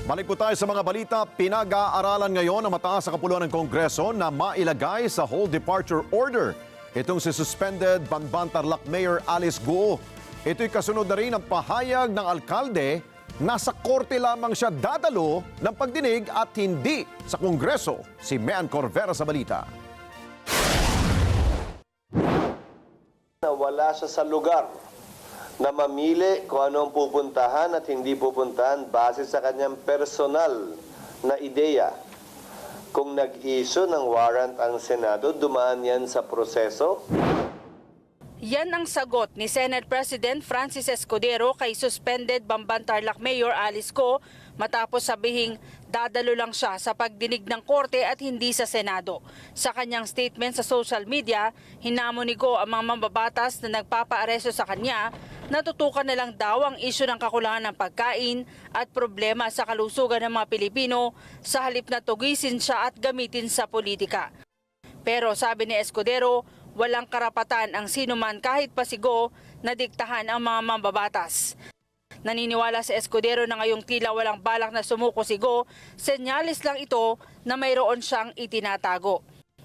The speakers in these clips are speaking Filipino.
Balik po tayo sa mga balita. Pinag-aaralan ngayon ng mataas sa kapuluan ng Kongreso na mailagay sa whole departure order itong si suspended Banban Tarlac Mayor Alice Guo. Ito'y kasunod na rin ang pahayag ng alkalde na sa korte lamang siya dadalo ng pagdinig at hindi sa Kongreso. Si Mean Corvera sa balita. Wala siya sa lugar na mamili kung ano ang pupuntahan at hindi pupuntahan base sa kanyang personal na ideya. Kung nag-issue ng warrant ang Senado, dumaan yan sa proseso. Yan ang sagot ni Senate President Francis Escudero kay suspended Banban Tarlac Mayor Alice Guo matapos sabihing dadalo lang siya sa pagdinig ng korte at hindi sa Senado. Sa kanyang statement sa social media, hinamon ni Guo ang mga mambabatas na nagpapaaresto sa kanya na tutukan na lang daw ang isyu ng kakulangan ng pagkain at problema sa kalusugan ng mga Pilipino sa halip na tugisin siya at gamitin sa politika. Pero sabi ni Escudero, walang karapatan ang sinuman kahit pasigo na diktahan ang mga mambabatas. Naniniwala si Escudero na ngayong tila walang balak na sumuko si Guo, senyalis lang ito na mayroon siyang itinatago.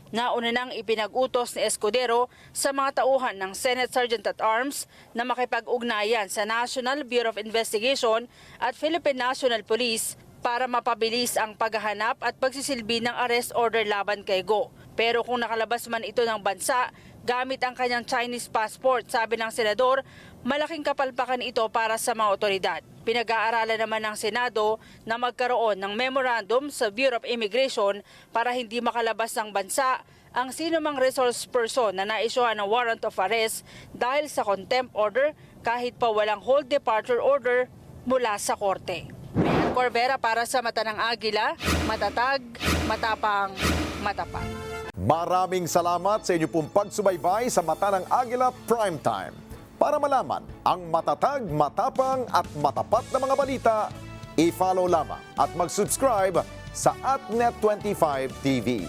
Nauna nang ipinag-utos ni Escudero sa mga tauhan ng Senate Sergeant-at-Arms na makipag-ugnayan sa National Bureau of Investigation at Philippine National Police para mapabilis ang paghahanap at pagsisilbi ng arrest order laban kay Guo. Pero kung nakalabas man ito ng bansa, gamit ang kanyang Chinese passport, sabi ng senador, malaking kapalpakan ito para sa mga otoridad. Pinag-aaralan naman ng Senado na magkaroon ng memorandum sa Bureau of Immigration para hindi makalabas ng bansa ang sinumang resource person na naisyuhan ng warrant of arrest dahil sa contempt order kahit pa walang whole departure order mula sa korte. Mean Corvera para sa Mata ng Agila, matatag, matapang, matapat. Maraming salamat sa inyo pong pagsubaybay sa Mata ng Agila Primetime. Para malaman ang matatag, matapang at matapat na mga balita, i-follow lamang at mag-subscribe sa @Net25 TV.